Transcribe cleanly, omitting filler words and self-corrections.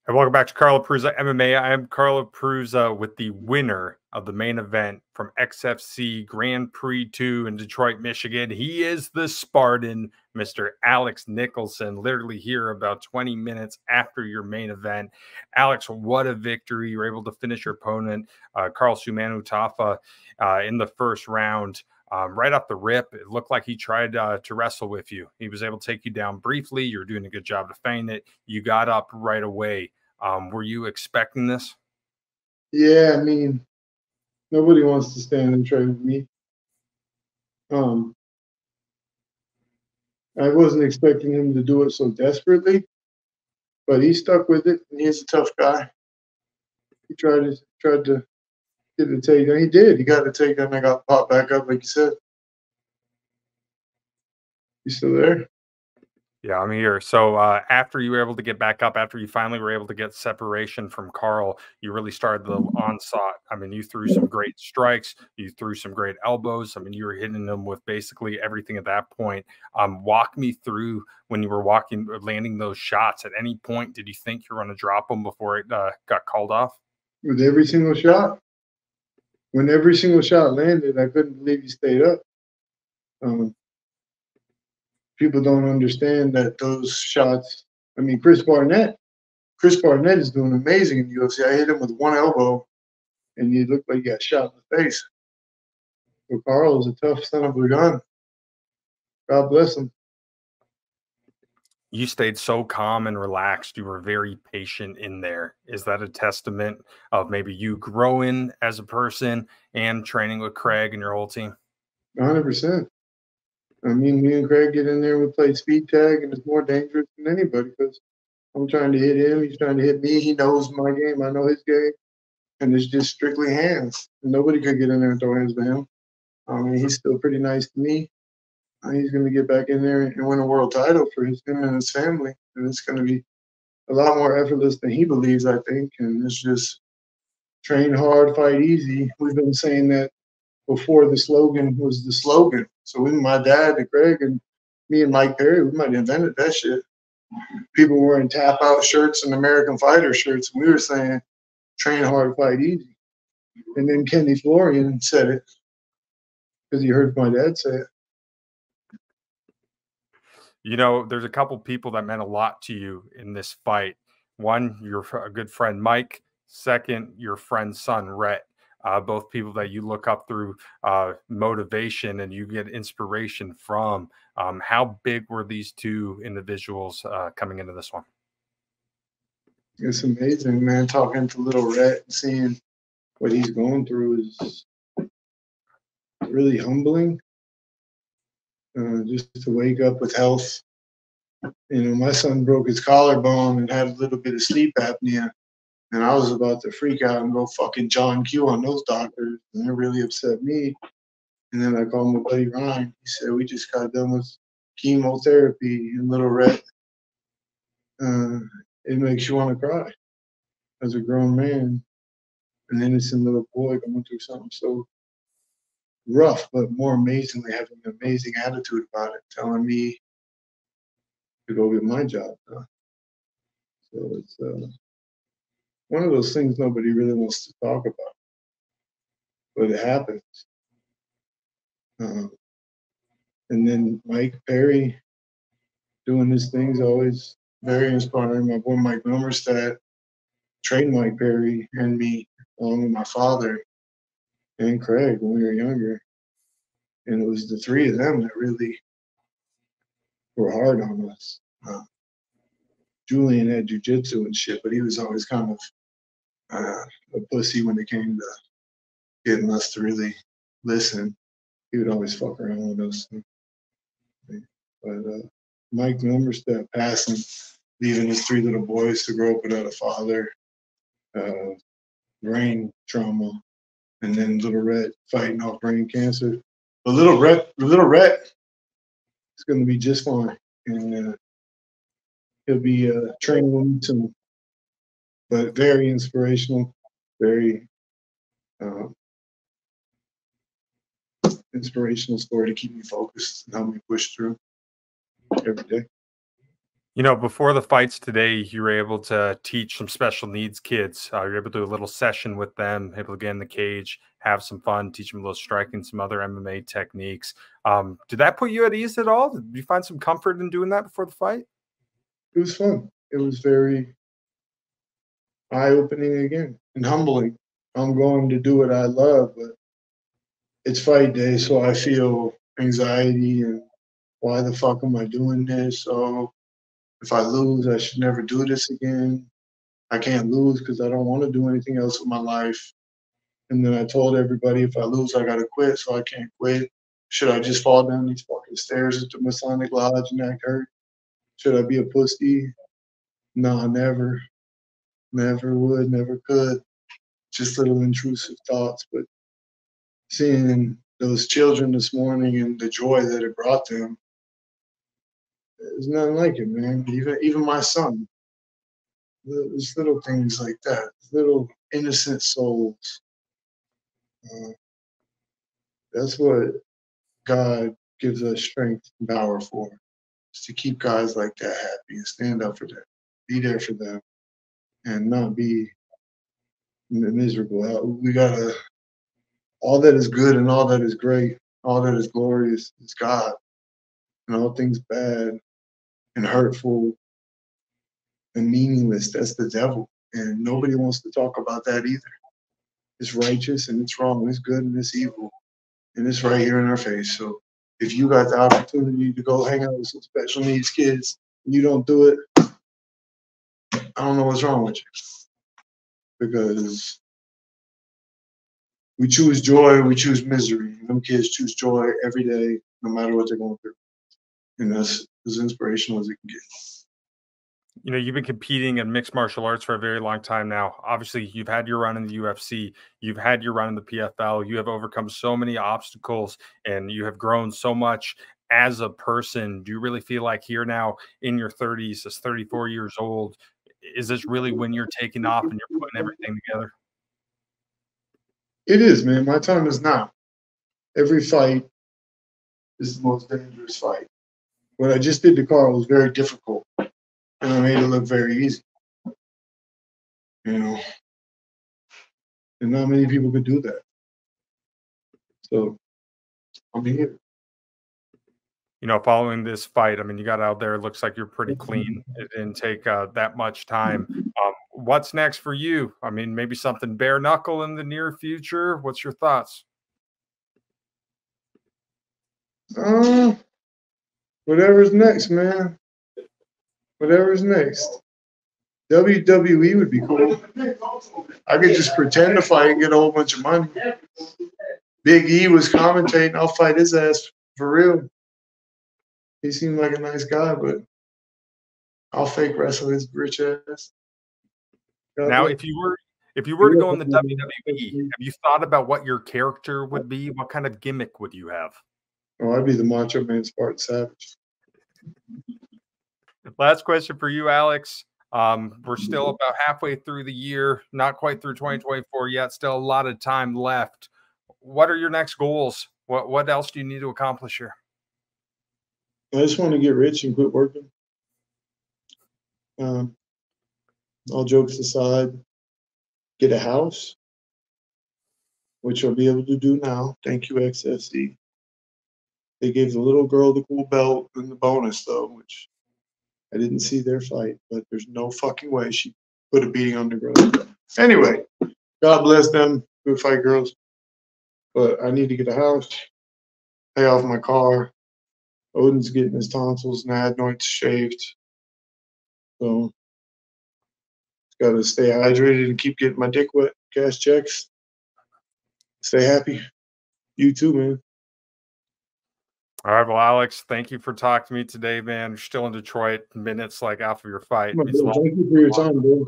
And welcome back to Carl Prusa MMA. I am Carl Prusa with the winner of the main event from XFC Grand Prix 2 in Detroit, Michigan. He is the Spartan, Mr. Alex Nicholson, literally here about 20 minutes after your main event. Alex, what a victory. You were able to finish your opponent, Carl Seumanutafa, in the first round. Right off the rip, it looked like he tried to wrestle with you. He was able to take you down briefly. You're doing a good job to feint it. You got up right away. Were you expecting this? Yeah, I mean, nobody wants to stand and train with me. I wasn't expecting him to do it so desperately, but he stuck with it, and he's a tough guy. He tried to get the takedown. He did. He got the takedown. I got popped back up, like you said. You still there? Yeah, I'm here. So after you were able to get back up, after you finally were able to get separation from Carl, you really started the onslaught. I mean, you threw some great strikes. You threw some great elbows. I mean, you were hitting them with basically everything at that point. Walk me through when you were landing those shots. At any point, did you think you were going to drop them before it got called off? With every single shot. When every single shot landed, I couldn't believe he stayed up. People don't understand that those shots. I mean, Chris Barnett is doing amazing in the UFC. I hit him with one elbow, and he looked like he got shot in the face. So Carl is a tough son of a gun. God bless him. You stayed so calm and relaxed. You were very patient in there. Is that a testament of maybe you growing as a person and training with Craig and your whole team? 100%. I mean, me and Craig get in there, we play speed tag, and it's more dangerous than anybody because I'm trying to hit him, he's trying to hit me. He knows my game, I know his game, and it's just strictly hands. And nobody could get in there and throw hands to him. I mean, he's still pretty nice to me. He's going to get back in there and win a world title for him and his family, and it's going to be a lot more effortless than he believes, I think. And it's just train hard, fight easy. We've been saying that before the slogan was the slogan. So even my dad and Craig and me and Mike Perry, we might have invented that shit. People were wearing tap out shirts and American Fighter shirts, and we were saying train hard, fight easy. And then Kenny Florian said it because he heard my dad say it. You know, there's a couple people that meant a lot to you in this fight. One, your a good friend Mike. Second, your friend's son Rhett. Both people that you look up through motivation and you get inspiration from. How big were these two individuals coming into this one? It's amazing, man. Talking to little Rhett and seeing what he's going through is really humbling. Just to wake up with health. You know, my son broke his collarbone and had a little bit of sleep apnea. And I was about to freak out and go fucking John Q on those doctors. And it really upset me. And then I called my buddy Ryan. He said, we just got done with chemotherapy and little Rhett. It makes you want to cry as a grown man, an innocent little boy going through something so rough, but more amazingly having an amazing attitude about it, telling me to go get my job done. So it's one of those things nobody really wants to talk about, but it happens. And then Mike Perry doing his things, always very inspiring. My boy Mike Nummerstadt trained Mike Perry and me, along with my father and Craig when we were younger. And it was the three of them that really were hard on us. Julian had jujitsu and shit, but he was always kind of a pussy when it came to getting us to really listen. He would always fuck around with us. But Mike Nummerstadt passing, leaving his three little boys to grow up without a father, brain trauma, and then little Rhett fighting off brain cancer. But little Rhett is going to be just fine, and he'll be training with me soon. But very inspirational, very inspirational story to keep me focused and help me push through every day. You know, before the fights today, you were able to teach some special needs kids. You're able to do a little session with them, able to get in the cage, have some fun, teach them a little striking, some other MMA techniques. Did that put you at ease at all? Did you find some comfort in doing that before the fight? It was fun. It was very eye-opening again and humbling. I'm going to do what I love, but it's fight day, so I feel anxiety and why the fuck am I doing this? So if I lose, I should never do this again. I can't lose because I don't want to do anything else with my life. And then I told everybody if I lose, I gotta quit, so I can't quit. Should I just fall down these fucking stairs at the Masonic Lodge and act hurt? Should I be a pussy? No, never. Never would, never could. Just little intrusive thoughts. But seeing those children this morning and the joy that it brought them, there's nothing like it, man. Even my son, there's little things like that, little innocent souls. Uh, that's what God gives us strength and power for, is to keep guys like that happy and stand up for them, be there for them, and not be miserable. We gotta, all that is good and all that is great, all that is glorious is God, and all things bad and hurtful and meaningless, that's the devil. And nobody wants to talk about that either. It's righteous and it's wrong, it's good and it's evil, and it's right here in our face. So if you got the opportunity to go hang out with some special needs kids and you don't do it, I don't know what's wrong with you. Because we choose joy, we choose misery. Them kids choose joy every day, no matter what they're going through. And that's as inspirational as it can get. You know, you've been competing in mixed martial arts for a very long time now. Obviously, you've had your run in the UFC, you've had your run in the PFL, you have overcome so many obstacles, and you have grown so much as a person. Do you really feel like here now in your 30s, as 34 years old, is this really when you're taking off and you're putting everything together? It is, man. My time is now. Every fight is the most dangerous fight. What I just did to Carl was very difficult, and I made it look very easy. You know, and not many people could do that. So I'm here. You know, following this fight, I mean, you got out there, it looks like you're pretty clean. It didn't take that much time. What's next for you? I mean, maybe something bare knuckle in the near future. What's your thoughts? Uh, whatever's next, man. Whatever's next. WWE would be cool. I could just pretend to fight and get a whole bunch of money. Big E was commentating. I'll fight his ass for real. He seemed like a nice guy, but I'll fake wrestle his rich ass. Now, if you were to go in the WWE, have you thought about what your character would be? What kind of gimmick would you have? Oh, I'd be the Macho Man Spartan Savage. Last question for you, Alex. We're still about halfway through the year, not quite through 2024 yet. Still a lot of time left. What are your next goals? What else do you need to accomplish here? I just want to get rich and quit working. All jokes aside, get a house, which I'll be able to do now. Thank you, XFC. They gave the little girl the cool belt and the bonus, though, which I didn't see their fight, but there's no fucking way she put a beating on the girl. Anyway, God bless them. Good fight, girls. But I need to get a house, pay off my car. Odin's getting his tonsils and adenoids shaved. So got to stay hydrated and keep getting my dick wet. Cash checks. Stay happy. You too, man. All right, well, Alex, thank you for talking to me today, man. You're still in Detroit. Minutes like after your fight. Thank you for your time, bro.